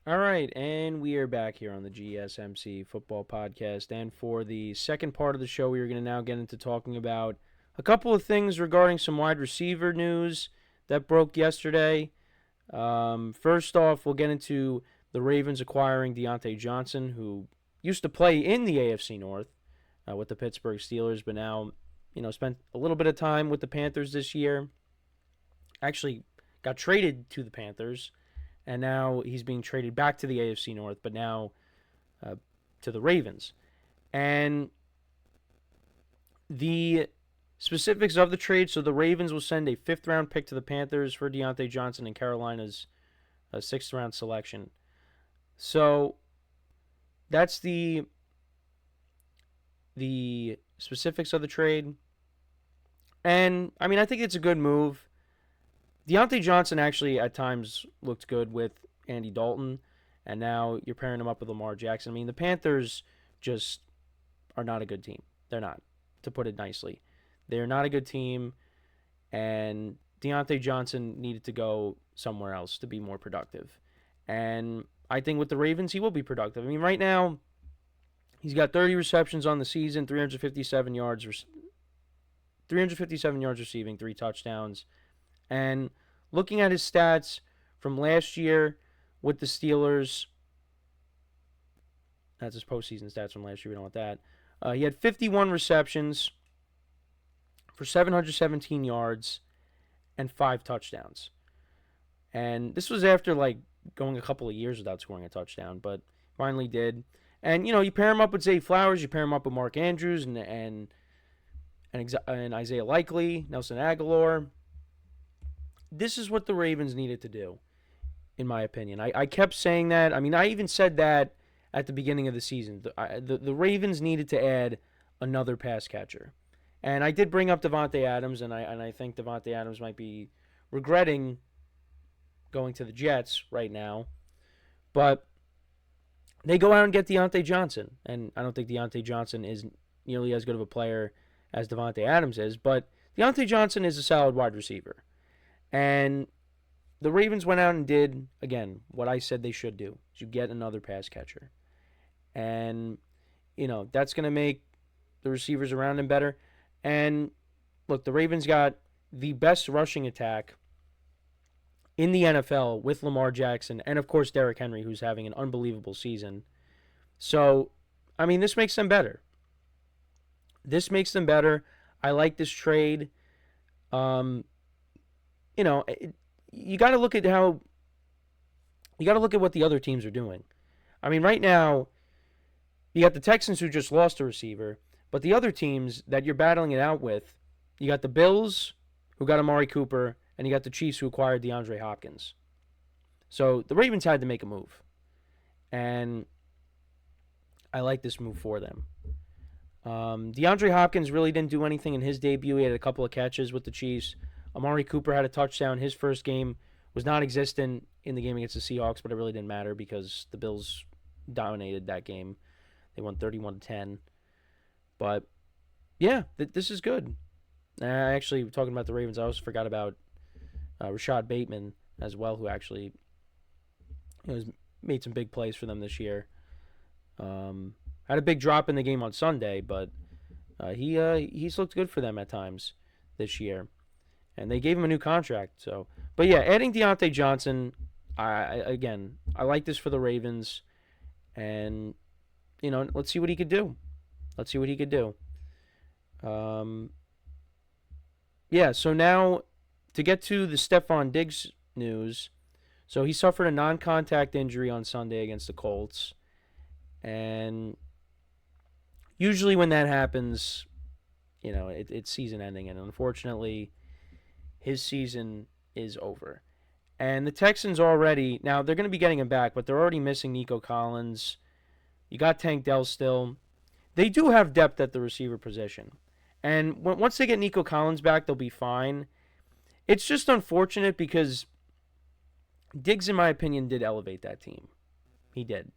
All right, and we are back here on the GSMC Football Podcast. And for the second part of the show, we are going to now get into talking about a couple of things regarding some wide receiver news that broke yesterday. First off, we'll get into the Ravens acquiring Diontae Johnson, who used to play in the AFC North with the Pittsburgh Steelers, but now, spent a little bit of time with the Panthers this year. Actually, got traded to the Panthers. And now he's being traded back to the AFC North, but now to the Ravens. And the specifics of the trade, so the Ravens will send a fifth-round pick to the Panthers for Diontae Johnson and Carolina's sixth-round selection. So that's the specifics of the trade. And, I think it's a good move. Diontae Johnson actually at times looked good with Andy Dalton, and now you're pairing him up with Lamar Jackson. The Panthers just are not a good team. They're not, to put it nicely. They're not a good team, and Diontae Johnson needed to go somewhere else to be more productive. And I think with the Ravens, he will be productive. Right now, he's got 30 receptions on the season, 357 yards receiving, 3 touchdowns. And looking at his stats from last year with the Steelers, that's his postseason stats from last year. We don't want that. He had 51 receptions for 717 yards and 5 touchdowns. And this was after going a couple of years without scoring a touchdown, but finally did. And you pair him up with Zay Flowers, you pair him up with Mark Andrews and Isaiah Likely, Nelson Aguilar. This is what the Ravens needed to do, in my opinion. I kept saying that. I even said that at the beginning of the season. The Ravens needed to add another pass catcher. And I did bring up Davante Adams, and I think Davante Adams might be regretting going to the Jets right now. But they go out and get Diontae Johnson. And I don't think Diontae Johnson is nearly as good of a player as Davante Adams is. But Diontae Johnson is a solid wide receiver. And the Ravens went out and did, again, what I said they should do. Is you get another pass catcher. And, that's going to make the receivers around him better. And, look, the Ravens got the best rushing attack in the NFL with Lamar Jackson and, of course, Derrick Henry, who's having an unbelievable season. So, this makes them better. I like this trade. You got to look at what the other teams are doing. Right now, you got the Texans who just lost a receiver, but the other teams that you're battling it out with, you got the Bills who got Amari Cooper, and you got the Chiefs who acquired DeAndre Hopkins. So the Ravens had to make a move, and I like this move for them. DeAndre Hopkins really didn't do anything in his debut. He had a couple of catches with the Chiefs. Amari Cooper had a touchdown. His first game was non-existent in the game against the Seahawks, but it really didn't matter because the Bills dominated that game. They won 31-10. But, yeah, this is good. Actually, talking about the Ravens, I also forgot about Rashad Bateman as well, who actually made some big plays for them this year. Had a big drop in the game on Sunday, but he's looked good for them at times this year. And they gave him a new contract. But yeah, adding Diontae Johnson, I like this for the Ravens. And, let's see what he could do. So now to get to the Stefon Diggs news. So he suffered a non-contact injury on Sunday against the Colts. And usually when that happens, it's season ending. And unfortunately, his season is over. And the Texans already, now they're going to be getting him back, but they're already missing Nico Collins. You got Tank Dell still. They do have depth at the receiver position. And once they get Nico Collins back, they'll be fine. It's just unfortunate because Diggs, in my opinion, did elevate that team. He did.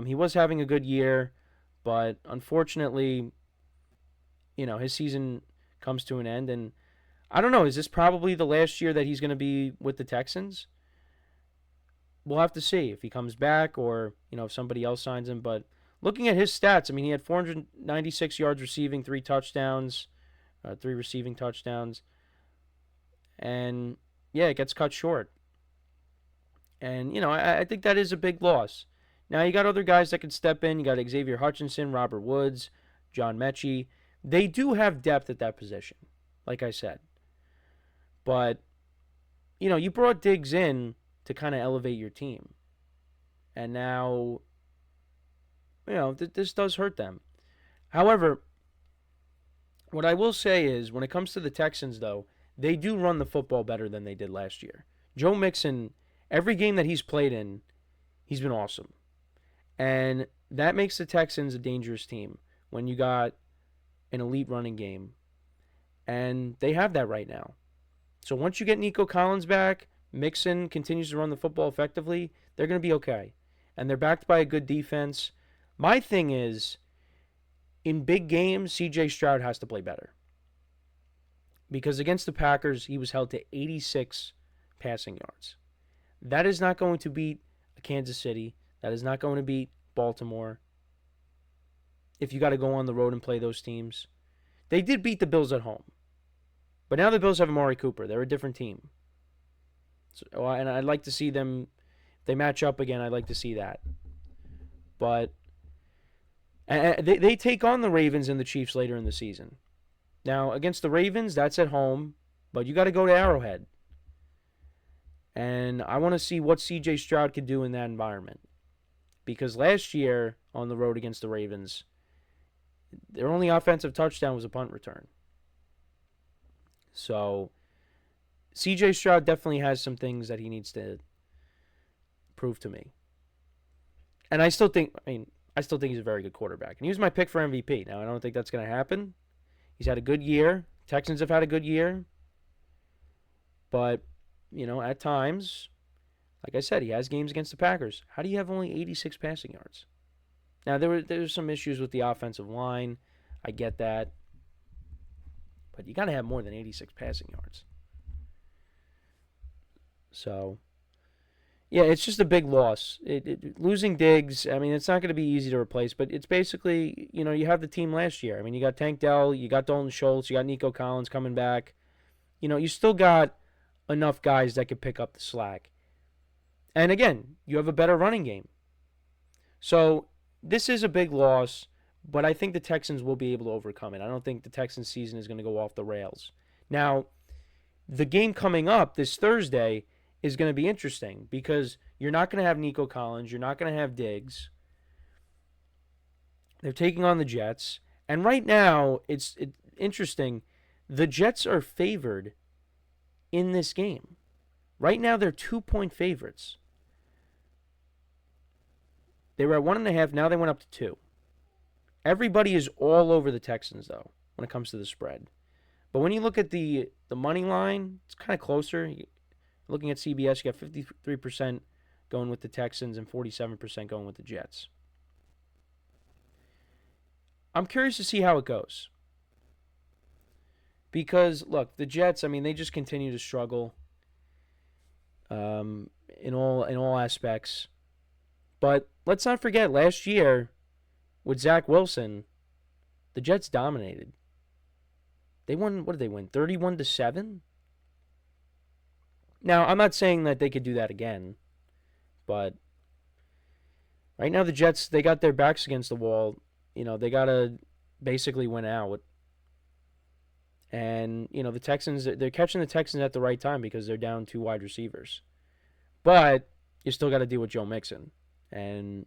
He was having a good year, but unfortunately, his season comes to an end, and I don't know, is this probably the last year that he's going to be with the Texans? we'll have to see if he comes back or, if somebody else signs him. But looking at his stats, I mean, he had 496 yards receiving, 3 receiving touchdowns. And, yeah, it gets cut short. And, I think that is a big loss. Now, you got other guys that can step in. You got Xavier Hutchinson, Robert Woods, John Mechie. They do have depth at that position, like I said. But, you brought Diggs in to kind of elevate your team. And now, this does hurt them. However, what I will say is, when it comes to the Texans, though, they do run the football better than they did last year. Joe Mixon, every game that he's played in, he's been awesome. And that makes the Texans a dangerous team when you got an elite running game. And they have that right now. So once you get Nico Collins back, Mixon continues to run the football effectively, they're going to be okay. And they're backed by a good defense. My thing is, in big games, C.J.Stroud has to play better. Because against the Packers, he was held to 86 passing yards. That is not going to beat Kansas City. That is not going to beat Baltimore. If you got to go on the road and play those teams. They did beat the Bills at home. But now the Bills have Amari Cooper. They're a different team. So, and I'd like to see them, if they match up again, I'd like to see that. But they take on the Ravens and the Chiefs later in the season. Now, against the Ravens, that's at home. But you got to go to Arrowhead. And I want to see what C.J. Stroud could do in that environment. Because last year on the road against the Ravens, their only offensive touchdown was a punt return. So, C.J. Stroud definitely has some things that he needs to prove to me. And I still think he's a very good quarterback. And he was my pick for MVP. Now, I don't think that's going to happen. He's had a good year. Texans have had a good year. But, at times, like I said, he has games against the Packers. How do you have only 86 passing yards? Now, there's some issues with the offensive line. I get that. But you got to have more than 86 passing yards. So, yeah, it's just a big loss. Losing Diggs, I mean, it's not going to be easy to replace, but it's basically, you have the team last year. I mean, you got Tank Dell, you got Dalton Schultz, you got Nico Collins coming back. You still got enough guys that could pick up the slack. And again, you have a better running game. So, this is a big loss, but I think the Texans will be able to overcome it. I don't think the Texans season is going to go off the rails. Now, the game coming up this Thursday is going to be interesting because you're not going to have Nico Collins. You're not going to have Diggs. They're taking on the Jets. And right now, it's interesting. The Jets are favored in this game. Right now, they're 2-point favorites. They were at 1.5. Now they went up to 2. Everybody is all over the Texans, though, when it comes to the spread. But when you look at the money line, it's kind of closer. Looking at CBS, you got 53% going with the Texans and 47% going with the Jets. I'm curious to see how it goes. Because, look, the Jets, I mean, they just continue to struggle in all aspects. But let's not forget, last year, with Zach Wilson, the Jets dominated. They won, what did they win, 31-7? Now, I'm not saying that they could do that again, but right now the Jets, they got their backs against the wall. They got to basically win out. And, the Texans, they're catching the Texans at the right time because they're down 2 wide receivers. But you still got to deal with Joe Mixon. And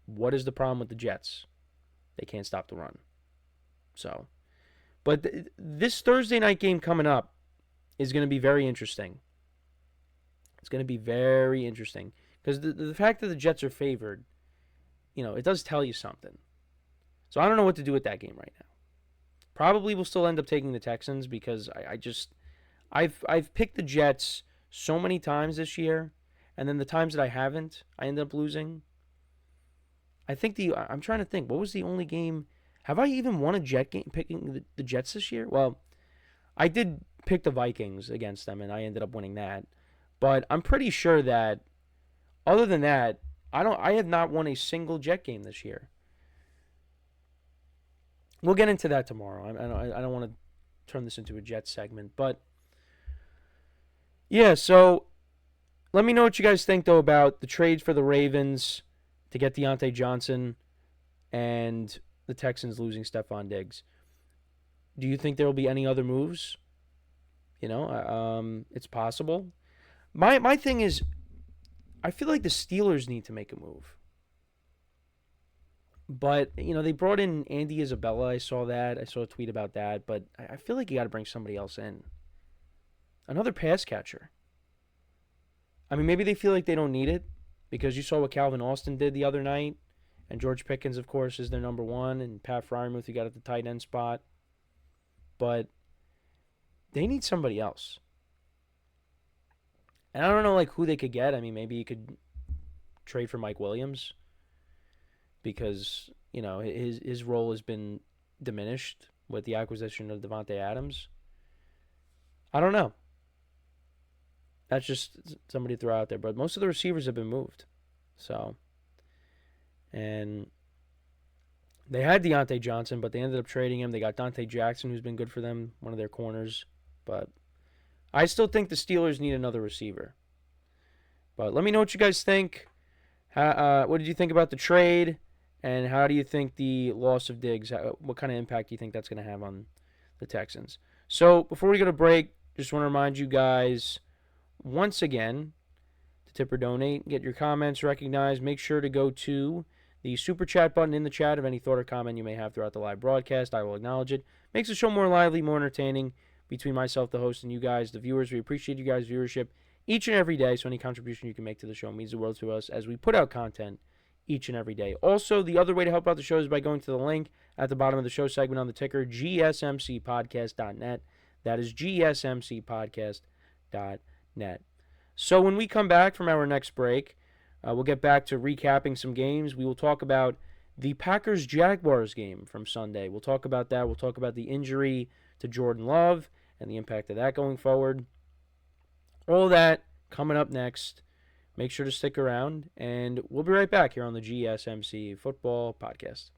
what is the problem with the Jets? They can't stop the run. So, but this Thursday night game coming up is going to be very interesting. It's going to be very interesting because the fact that the Jets are favored, it does tell you something. So I don't know what to do with that game right now. Probably will still end up taking the Texans because I've picked the Jets so many times this year, and then the times that I haven't, I end up losing. I'm trying to think, what was the only game? Have I even won a Jet game picking the Jets this year? Well, I did pick the Vikings against them, and I ended up winning that. But I'm pretty sure that Other than that, I have not won a single Jet game this year. We'll get into that tomorrow. I don't want to turn this into a Jet segment, but yeah. So let me know what you guys think though about the trades for the Ravens to get Diontae Johnson and the Texans losing Stefon Diggs. Do you think there will be any other moves? It's possible. My thing is, I feel like the Steelers need to make a move. But, they brought in Andy Isabella. I saw that. I saw a tweet about that. But I feel like you got to bring somebody else in. Another pass catcher. I mean, maybe they feel like they don't need it because you saw what Calvin Austin did the other night. And George Pickens, of course, is their number one. And Pat Fryermuth, you got at the tight end spot. But they need somebody else. And I don't know who they could get. I mean, maybe you could trade for Mike Williams because, his role has been diminished with the acquisition of Davante Adams. I don't know. That's just somebody to throw out there. But most of the receivers have been moved. So, and they had Diontae Johnson, but they ended up trading him. They got Diontae Jackson, who's been good for them, one of their corners. But I still think the Steelers need another receiver. But let me know what you guys think. What did you think about the trade? And how do you think the loss of Diggs, what kind of impact do you think that's going to have on the Texans? So before we go to break, just want to remind you guys once again to tip or donate, get your comments recognized. Make sure to go to the super chat button in the chat of any thought or comment you may have throughout the live broadcast. I will acknowledge it. Makes the show more lively, more entertaining between myself, the host, and you guys, the viewers. We appreciate you guys' viewership each and every day, so any contribution you can make to the show means the world to us as we put out content each and every day. Also, the other way to help out the show is by going to the link at the bottom of the show segment on the ticker, GSMCPodcast.net. That is GSMCPodcast.net. So when we come back from our next break, we'll get back to recapping some games. We will talk about the Packers-Jaguars game from Sunday. We'll talk about that. We'll talk about the injury to Jordan Love and the impact of that going forward. All that coming up next. Make sure to stick around, and we'll be right back here on the GSMC Football Podcast.